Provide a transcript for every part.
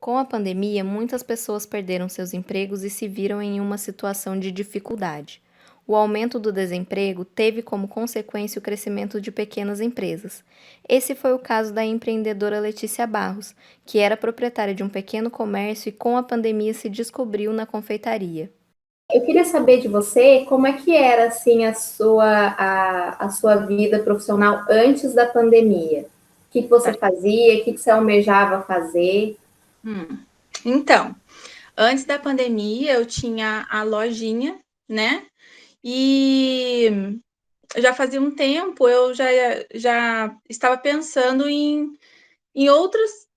Com a pandemia, muitas pessoas perderam seus empregos e se viram em uma situação de dificuldade. O aumento do desemprego teve como consequência o crescimento de pequenas empresas. Esse foi o caso da empreendedora Letícia Barros, que era proprietária de um pequeno comércio e com a pandemia se descobriu na confeitaria. Eu queria saber de você como é que era assim a sua vida profissional antes da pandemia. O que você fazia? O que você almejava fazer? Hum. Então, antes da pandemia, eu tinha a lojinha, né? E já fazia um tempo, eu já estava pensando em outras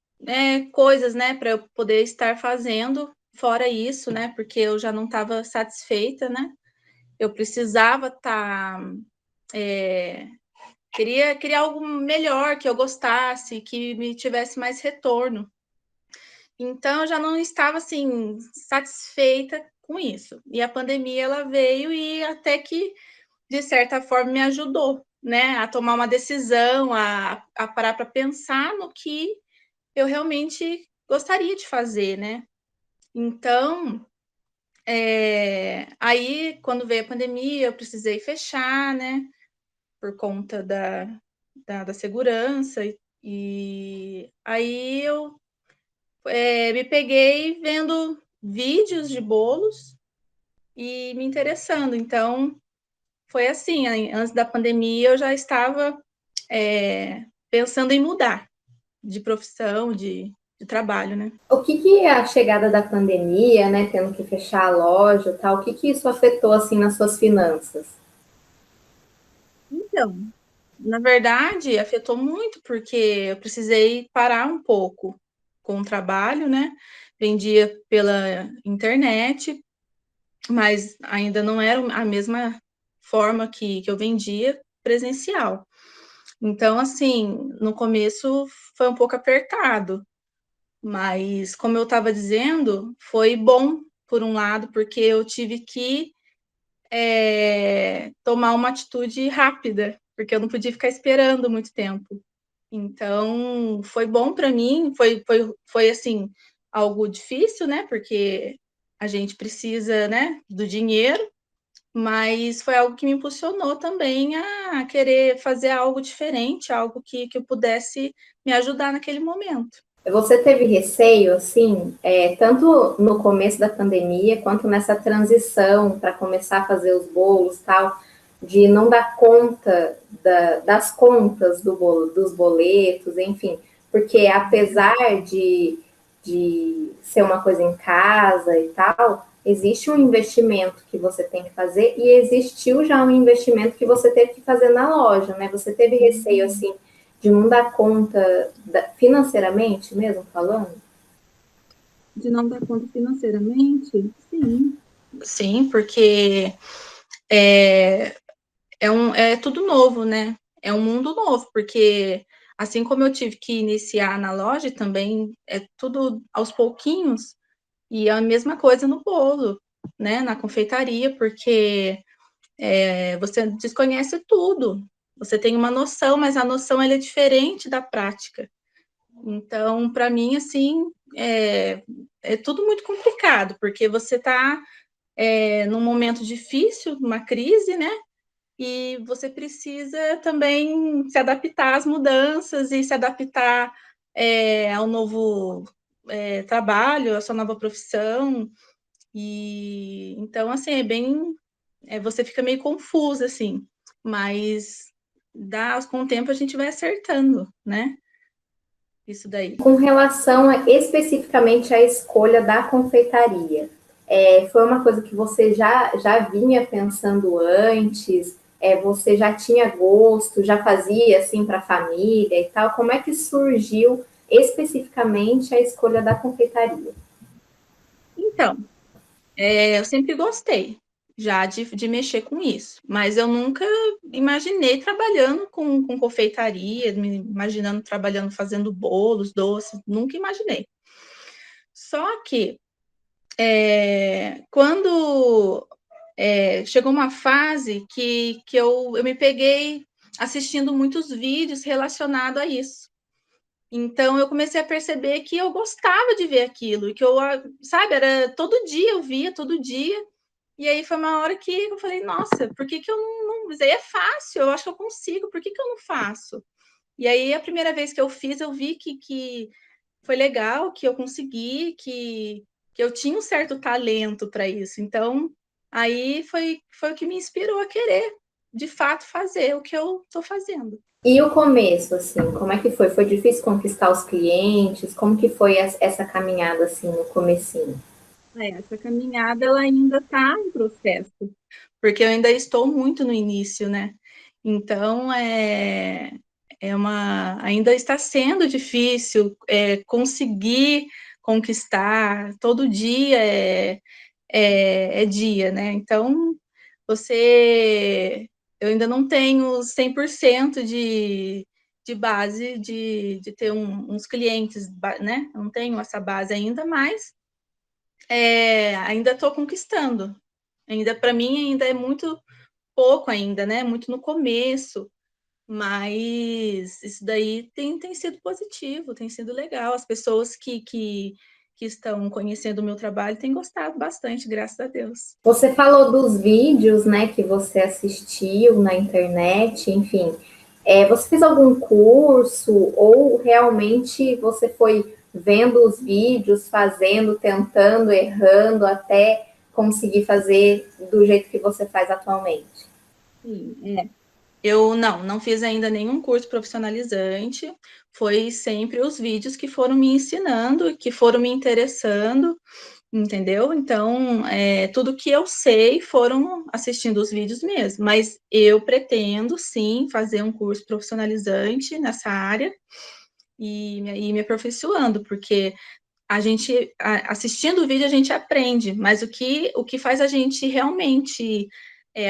coisas, né? Para eu poder estar fazendo fora isso, né? Porque eu já não estava satisfeita, né? Eu precisava estar. Queria algo melhor, que eu gostasse, que me tivesse mais retorno. Então, eu já não estava, assim, satisfeita com isso. E a pandemia, ela veio e até que, de certa forma, me ajudou, né? A tomar uma decisão, a parar para pensar no que eu realmente gostaria de fazer, né? Então, aí, quando veio a pandemia, eu precisei fechar, né? Por conta da segurança. E aí, eu me peguei vendo vídeos de bolos e me interessando. Então, foi assim, antes da pandemia eu já estava pensando em mudar de profissão, de trabalho, né? O que a chegada da pandemia, né, tendo que fechar a loja e tal, o que isso afetou assim nas suas finanças? Então, na verdade, afetou muito, porque eu precisei parar um pouco com o trabalho, né? Vendia pela internet, mas ainda não era a mesma forma que eu vendia presencial. Então, assim, no começo foi um pouco apertado, mas como eu estava dizendo, foi bom por um lado, porque eu tive que tomar uma atitude rápida, porque eu não podia ficar esperando muito tempo. Então, foi bom para mim, foi assim, algo difícil, né? Porque a gente precisa, né, do dinheiro, mas foi algo que me impulsionou também a querer fazer algo diferente, algo que eu pudesse me ajudar naquele momento. Você teve receio, assim, tanto no começo da pandemia, quanto nessa transição para começar a fazer os bolos tal, de não dar conta das contas dos boletos, enfim, porque apesar de ser uma coisa em casa e tal, existe um investimento que você tem que fazer e existiu já um investimento que você teve que fazer na loja, né? Você teve receio, assim, de não dar conta financeiramente mesmo falando? De não dar conta financeiramente? Sim. Sim, porque é, é tudo novo, né? É um mundo novo, porque assim como eu tive que iniciar na loja, também é tudo aos pouquinhos, e a mesma coisa no bolo, né? Na confeitaria, porque você desconhece tudo. Você tem uma noção, mas a noção ela é diferente da prática. Então, para mim, assim, é tudo muito complicado, porque você está num momento difícil, numa crise, né? E você precisa também se adaptar às mudanças e se adaptar ao novo trabalho, à sua nova profissão. E então, assim, você fica meio confusa, assim, mas com o tempo a gente vai acertando, né? Isso daí. Com relação especificamente à escolha da confeitaria, foi uma coisa que você já vinha pensando antes? Você já tinha gosto, já fazia assim para a família e tal? Como é que surgiu especificamente a escolha da confeitaria? Então, eu sempre gostei já de mexer com isso, mas eu nunca imaginei trabalhando com confeitaria, me imaginando trabalhando fazendo bolos, doces, nunca imaginei. Só que quando chegou uma fase que eu me peguei assistindo muitos vídeos relacionados a isso. Então, eu comecei a perceber que eu gostava de ver aquilo, e que eu, sabe, era todo dia, eu via, todo dia. E aí foi uma hora que eu falei, nossa, por que eu não... Isso aí é fácil, eu acho que eu consigo, por que eu não faço? E aí, a primeira vez que eu fiz, eu vi que foi legal, que eu consegui, que eu tinha um certo talento para isso. Então, aí foi o que me inspirou a querer, de fato, fazer o que eu estou fazendo. E o começo, assim, como é que foi? Foi difícil conquistar os clientes? Como que foi essa caminhada, assim, no comecinho? Essa caminhada ela ainda está em processo, porque eu ainda estou muito no início, né? Então, ainda está sendo difícil conseguir conquistar, todo dia é dia, né? Então, eu ainda não tenho 100% de base de ter uns clientes, né? Eu não tenho essa base ainda, mas ainda estou conquistando. Ainda para mim ainda é muito pouco ainda, né? Muito no começo, mas isso daí tem sido positivo, tem sido legal. As pessoas que estão conhecendo o meu trabalho têm gostado bastante, graças a Deus. Você falou dos vídeos, né, que você assistiu na internet, enfim. Você fez algum curso ou realmente você foi vendo os vídeos, fazendo, tentando, errando até conseguir fazer do jeito que você faz atualmente? Sim, eu não fiz ainda nenhum curso profissionalizante, foi sempre os vídeos que foram me ensinando, que foram me interessando, entendeu? Então, tudo que eu sei foram assistindo os vídeos mesmo, mas eu pretendo, sim, fazer um curso profissionalizante nessa área e me aperfeiçoando, porque assistindo o vídeo, a gente aprende, mas o que faz a gente realmente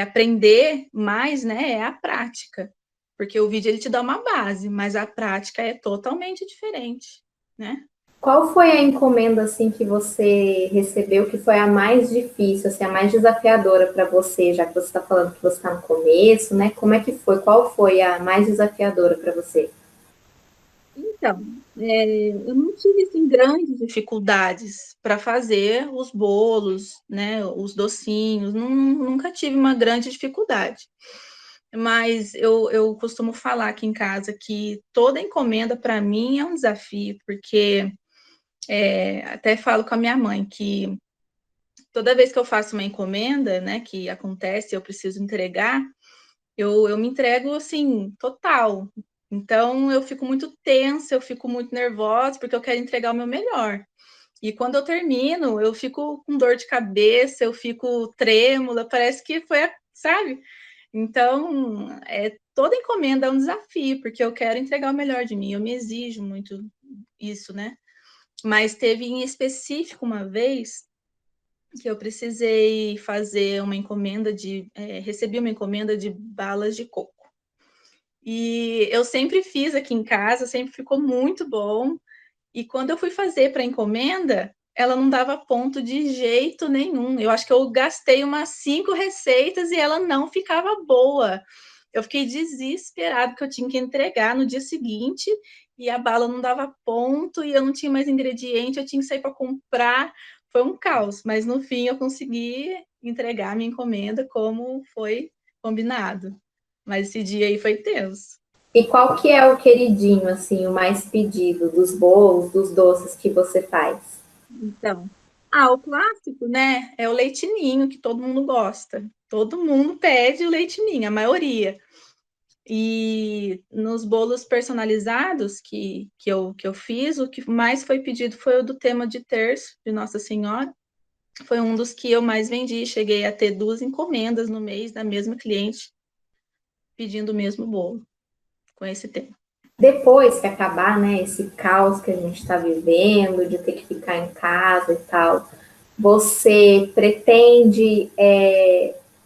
aprender mais, né, é a prática, porque o vídeo ele te dá uma base, mas a prática é totalmente diferente, né? Qual foi a encomenda assim que você recebeu que foi a mais difícil, assim, a mais desafiadora para você, já que você está falando que você está no começo, né? Como é que foi? Qual foi a mais desafiadora para você? Então, eu não tive assim, grandes dificuldades para fazer os bolos, né, os docinhos, nunca tive uma grande dificuldade. Mas eu costumo falar aqui em casa que toda encomenda para mim é um desafio, porque até falo com a minha mãe que toda vez que eu faço uma encomenda, né, que acontece, eu preciso entregar, eu me entrego assim, total. Então eu fico muito tensa, eu fico muito nervosa, porque eu quero entregar o meu melhor. E quando eu termino, eu fico com dor de cabeça, eu fico trêmula, parece que foi, sabe? Então, toda encomenda é um desafio, porque eu quero entregar o melhor de mim, eu me exijo muito isso, né? Mas teve em específico uma vez que eu precisei fazer uma encomenda recebi uma encomenda de balas de coco. E eu sempre fiz aqui em casa, sempre ficou muito bom. E quando eu fui fazer para encomenda, ela não dava ponto de jeito nenhum. Eu acho que eu gastei umas 5 receitas e ela não ficava boa. Eu fiquei desesperada que eu tinha que entregar no dia seguinte e a bala não dava ponto e eu não tinha mais ingrediente, eu tinha que sair para comprar. Foi um caos, mas no fim eu consegui entregar a minha encomenda como foi combinado. Mas esse dia aí foi tenso. E qual que é o queridinho, assim, o mais pedido dos bolos, dos doces que você faz? Então, o clássico, né, é o leite ninho, que todo mundo gosta. Todo mundo pede o leite ninho, a maioria. E nos bolos personalizados que eu fiz, o que mais foi pedido foi o do tema de terço de Nossa Senhora. Foi um dos que eu mais vendi. Cheguei a ter 2 encomendas no mês da mesma cliente pedindo o mesmo bolo com esse tema. Depois que acabar, né, esse caos que a gente está vivendo, de ter que ficar em casa e tal, você pretende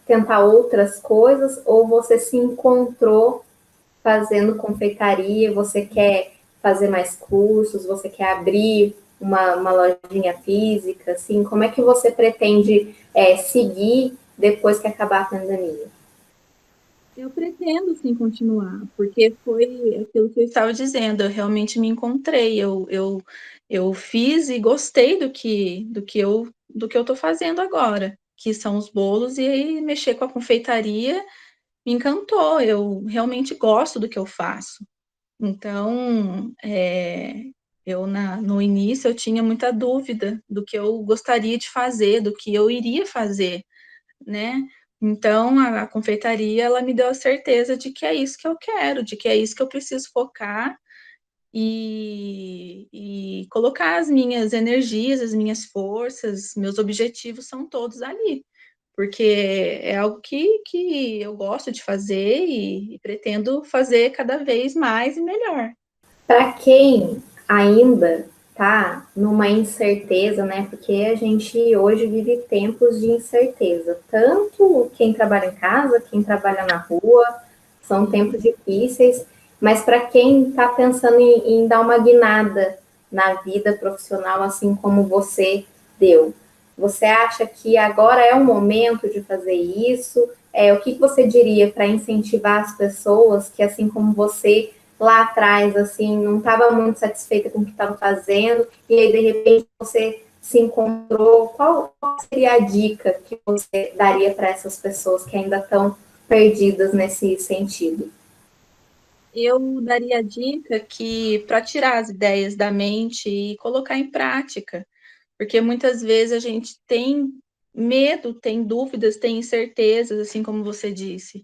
tentar outras coisas ou você se encontrou fazendo confeitaria, você quer fazer mais cursos, você quer abrir uma lojinha física, assim, como é que você pretende seguir depois que acabar a pandemia? Eu pretendo sim continuar, porque foi aquilo que eu estava dizendo, eu realmente me encontrei, eu fiz e gostei do que eu estou fazendo agora, que são os bolos, e aí mexer com a confeitaria me encantou, eu realmente gosto do que eu faço. Então, no início eu tinha muita dúvida do que eu gostaria de fazer, do que eu iria fazer, né? Então, a confeitaria, ela me deu a certeza de que é isso que eu quero, de que é isso que eu preciso focar e colocar as minhas energias, as minhas forças, meus objetivos são todos ali, porque é algo que eu gosto de fazer e pretendo fazer cada vez mais e melhor. Para quem ainda está numa incerteza, né? Porque a gente hoje vive tempos de incerteza. Tanto quem trabalha em casa, quem trabalha na rua, são tempos difíceis. Mas para quem está pensando em dar uma guinada na vida profissional, assim como você deu, você acha que agora é o momento de fazer isso? O que você diria para incentivar as pessoas que, assim como você, lá atrás, assim, não estava muito satisfeita com o que estava fazendo, e aí, de repente, você se encontrou, qual seria a dica que você daria para essas pessoas que ainda estão perdidas nesse sentido? Eu daria a dica que para tirar as ideias da mente e colocar em prática, porque muitas vezes a gente tem medo, tem dúvidas, tem incertezas, assim como você disse.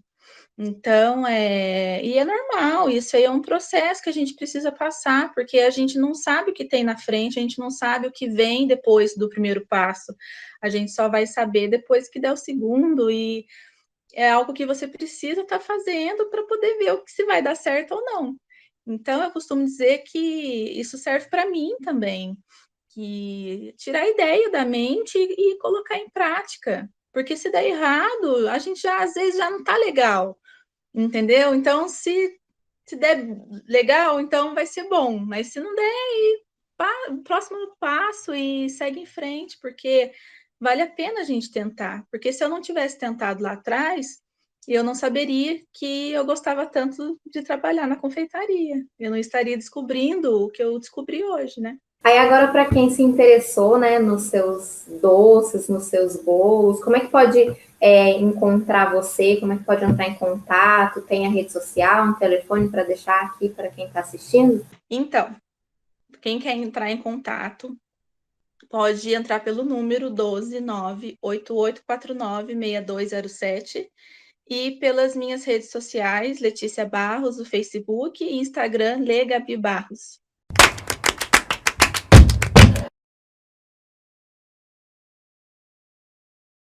Então, e é normal, isso aí é um processo que a gente precisa passar, porque a gente não sabe o que tem na frente, a gente não sabe o que vem depois do primeiro passo. A gente só vai saber depois que der o segundo, e é algo que você precisa estar fazendo para poder ver o que se vai dar certo ou não. Então, eu costumo dizer que isso serve para mim também, que tirar a ideia da mente e colocar em prática. Porque se der errado, a gente já às vezes já não está legal, entendeu? Então, se der legal, então vai ser bom. Mas se não der, próximo passo e segue em frente, porque vale a pena a gente tentar. Porque se eu não tivesse tentado lá atrás, eu não saberia que eu gostava tanto de trabalhar na confeitaria. Eu não estaria descobrindo o que eu descobri hoje, né? Aí agora, para quem se interessou, né, nos seus doces, nos seus bolos, como é que pode encontrar você? Como é que pode entrar em contato? Tem a rede social, um telefone para deixar aqui para quem está assistindo? Então, quem quer entrar em contato, pode entrar pelo número 12988496207 e pelas minhas redes sociais, Letícia Barros, no Facebook e Instagram, Lê Gabi Barros.